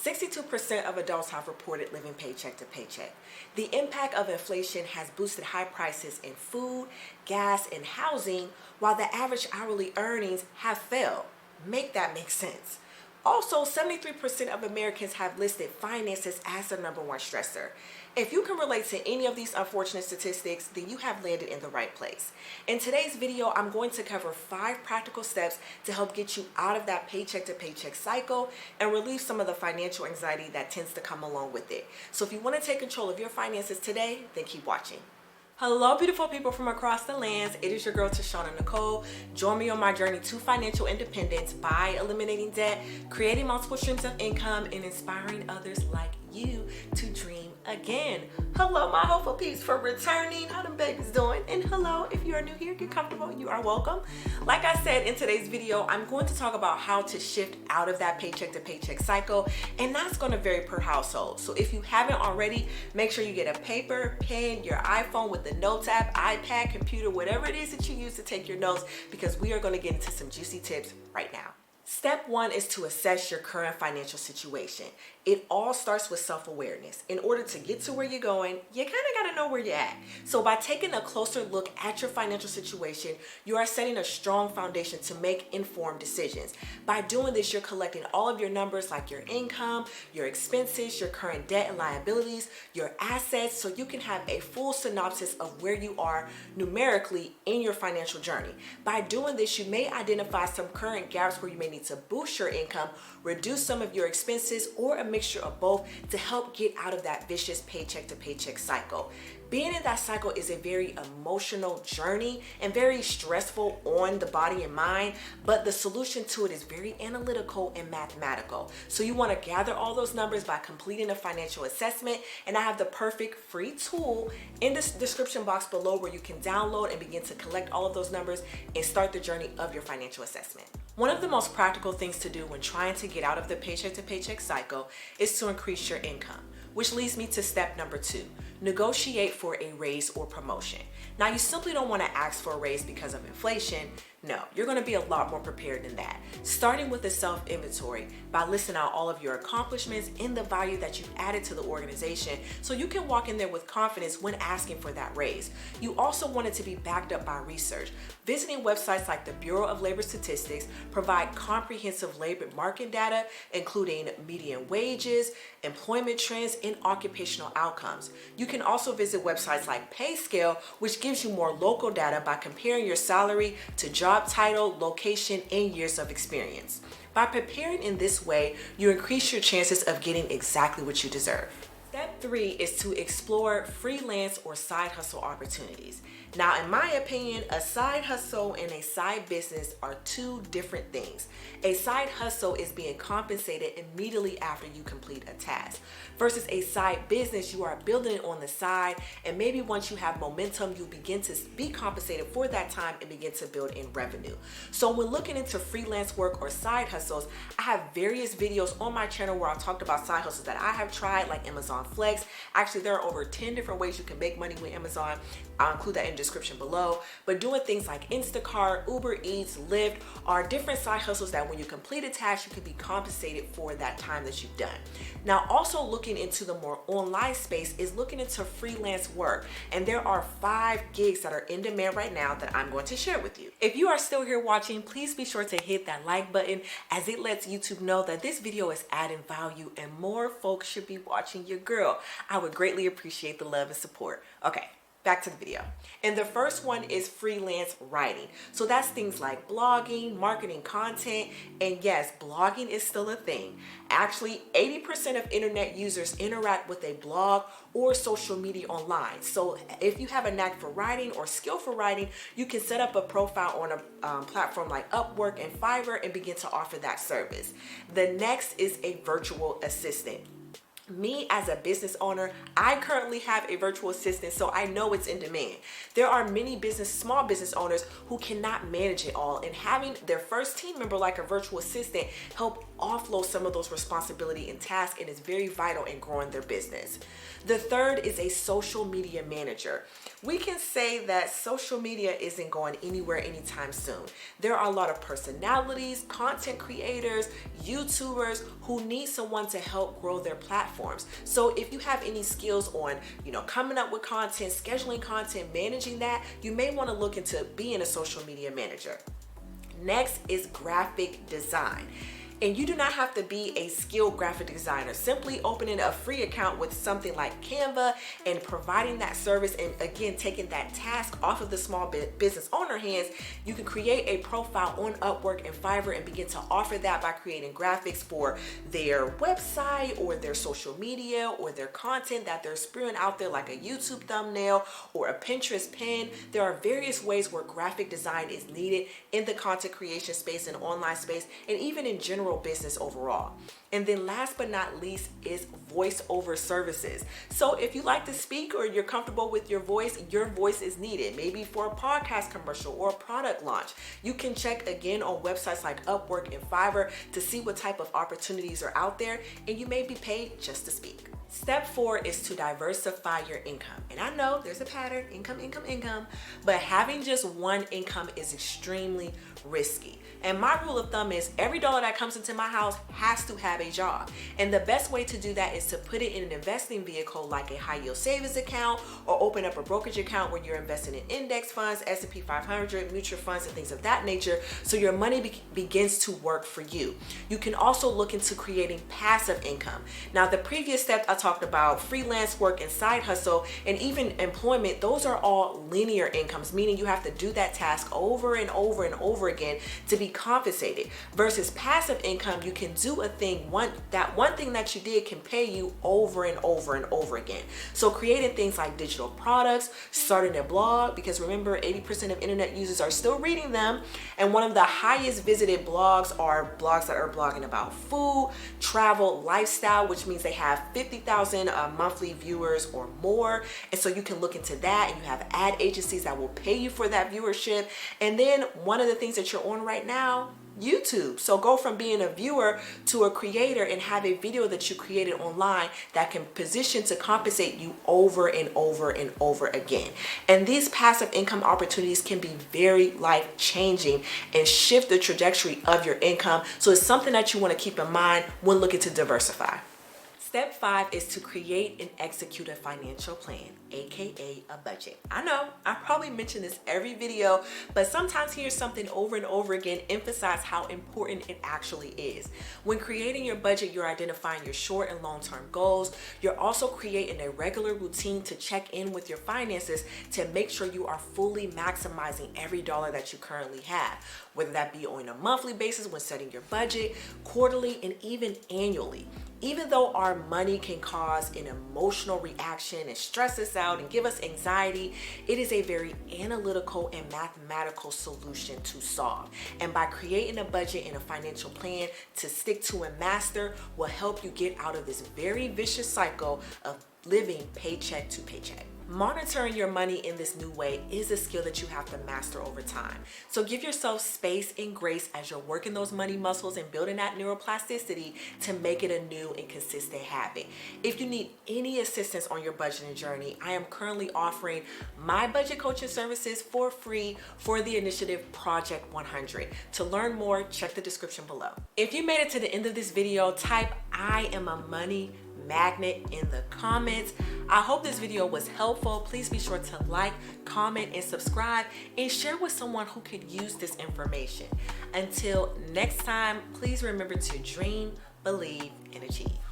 62% of adults have reported living paycheck to paycheck. The impact of inflation has boosted high prices in food, gas, and housing, while the average hourly earnings have fell. Make that make sense. Also, 73% of Americans have listed finances as the #1 stressor. If you can relate to any of these unfortunate statistics, then you have landed in the right place. In today's video, I'm going to cover 5 practical steps to help get you out of that paycheck to paycheck cycle and relieve some of the financial anxiety that tends to come along with it. So if you want to take control of your finances today, then keep watching. Hello, beautiful people from across the lands. It is your girl, 𝐿𝐿𝐷𝐿𝐷. Join me on my journey to financial independence by eliminating debt, creating multiple streams of income, and inspiring others like you to dream again. Hello, my hopeful peeps, for returning. How them babies doing? And hello, if you are new here, get comfortable. You are welcome. Like I said, in today's video, I'm going to talk about how to shift out of that paycheck to paycheck cycle, and that's going to vary per household. So if you haven't already, make sure you get a paper, pen, your iPhone with the notes app, iPad, computer, whatever it is that you use to take your notes, because we are going to get into some juicy tips right now. Step 1 is to assess your current financial situation. It all starts with self-awareness. In order to get to where you're going, you kind of got to know where you're at. So by taking a closer look at your financial situation, you are setting a strong foundation to make informed decisions. By doing this, you're collecting all of your numbers like your income, your expenses, your current debt and liabilities, your assets, so you can have a full synopsis of where you are numerically in your financial journey. By doing this, you may identify some current gaps where you may need to boost your income, reduce some of your expenses, or a mixture of both to help get out of that vicious paycheck to paycheck cycle. Being in that cycle is a very emotional journey and very stressful on the body and mind, but the solution to it is very analytical and mathematical. So you want to gather all those numbers by completing a financial assessment, and I have the perfect free tool in the description box below where you can download and begin to collect all of those numbers and start the journey of your financial assessment. One of the most practical things to do when trying to get out of the paycheck to paycheck cycle is to increase your income, which leads me to step number 2. Negotiate for a raise or promotion. Now, you simply don't want to ask for a raise because of inflation. No, you're going to be a lot more prepared than that. Starting with a self-inventory by listing out all of your accomplishments and the value that you've added to the organization, so you can walk in there with confidence when asking for that raise. You also want it to be backed up by research. Visiting websites like the Bureau of Labor Statistics provide comprehensive labor market data, including median wages, employment trends, and occupational outcomes. You can also visit websites like PayScale, which gives you more local data by comparing your salary to job title, location, and years of experience. By preparing in this way, you increase your chances of getting exactly what you deserve. Step 3 is to explore freelance or side hustle opportunities. Now, in my opinion, a side hustle and a side business are 2 different things. A side hustle is being compensated immediately after you complete a task, versus a side business, you are building it on the side, and maybe once you have momentum, you begin to be compensated for that time and begin to build in revenue. So when looking into freelance work or side hustles, I have various videos on my channel where I talked about side hustles that I have tried, like Amazon Flex. Actually, there are over 10 different ways you can make money with Amazon. I'll include that in the description below. But doing things like Instacart, Uber Eats, Lyft are different side hustles that when you complete a task, you can be compensated for that time that you've done. Now, also looking into the more online space is looking into freelance work. And there are 5 gigs that are in demand right now that I'm going to share with you. If you are still here watching, please be sure to hit that like button, as it lets YouTube know that this video is adding value and more folks should be watching your girl. I would greatly appreciate the love and support. Okay, back to the video. And the first one is freelance writing. So that's things like blogging, marketing content, and yes, blogging is still a thing. Actually, 80% of internet users interact with a blog or social media online. So if you have a knack for writing or skill for writing, you can set up a profile on a platform like Upwork and Fiverr and begin to offer that service. The next is a virtual assistant. Me as a business owner, I currently have a virtual assistant, so I know it's in demand. There are many small business owners who cannot manage it all, and having their first team member like a virtual assistant help offload some of those responsibility and tasks, and is very vital in growing their business. The third is a social media manager. We can say that social media isn't going anywhere anytime soon. There are a lot of personalities, content creators, YouTubers who need someone to help grow their platforms. So if you have any skills on, coming up with content, scheduling content, managing that, you may want to look into being a social media manager. Next is graphic design. And you do not have to be a skilled graphic designer. Simply opening a free account with something like Canva and providing that service, and again, taking that task off of the small business owner hands, you can create a profile on Upwork and Fiverr and begin to offer that by creating graphics for their website or their social media or their content that they're spewing out there, like a YouTube thumbnail or a Pinterest pin. There are various ways where graphic design is needed in the content creation space and online space, and even in general business overall. And then last but not least is voiceover services. So if you like to speak or you're comfortable with your voice is needed, maybe for a podcast commercial or a product launch. You can check again on websites like Upwork and Fiverr to see what type of opportunities are out there, and you may be paid just to speak. Step 4 is to diversify your income. And I know there's a pattern, income, but having just one income is extremely risky. And my rule of thumb is every dollar that comes into my house has to have a job. And the best way to do that is to put it in an investing vehicle like a high yield savings account, or open up a brokerage account where you're investing in index funds, S&P 500, mutual funds, and things of that nature, so your money begins to work for you. You can also look into creating passive income. Now, the previous step I talked about freelance work and side hustle and even employment, those are all linear incomes, meaning you have to do that task over and over and over again to be compensated. Versus passive income, you can do a thing, one thing that you did can pay you over and over and over again. So creating things like digital products, starting a blog, because remember 80% of internet users are still reading them, and one of the highest visited blogs are blogs that are blogging about food, travel, lifestyle, which means they have 50,000 monthly viewers or more. And so you can look into that, and you have ad agencies that will pay you for that viewership. And then one of the things that you're on right now, YouTube. So go from being a viewer to a creator and have a video that you created online that can position to compensate you over and over and over again. And these passive income opportunities can be very life-changing and shift the trajectory of your income. So it's something that you want to keep in mind when looking to diversify. Step 5 is to create and execute a financial plan, aka a budget. I know I probably mention this every video, but sometimes hearing something over and over again emphasize how important it actually is. When creating your budget, you're identifying your short and long-term goals. You're also creating a regular routine to check in with your finances to make sure you are fully maximizing every dollar that you currently have, whether that be on a monthly basis when setting your budget, quarterly, and even annually. Even though our money can cause an emotional reaction and stress us out and give us anxiety, it is a very analytical and mathematical solution to solve. And by creating a budget and a financial plan to stick to and master will help you get out of this very vicious cycle of living paycheck to paycheck. Monitoring your money in this new way is a skill that you have to master over time. So give yourself space and grace as you're working those money muscles and building that neuroplasticity to make it a new and consistent habit. If you need any assistance on your budgeting journey, I am currently offering my budget coaching services for free for the initiative Project 100. To learn more, check the description below. If you made it to the end of this video, type "I am a money magnet" in the comments. I hope this video was helpful. Please be sure to like, comment, and subscribe, and share with someone who could use this information. Until next time, please remember to dream, believe, and achieve.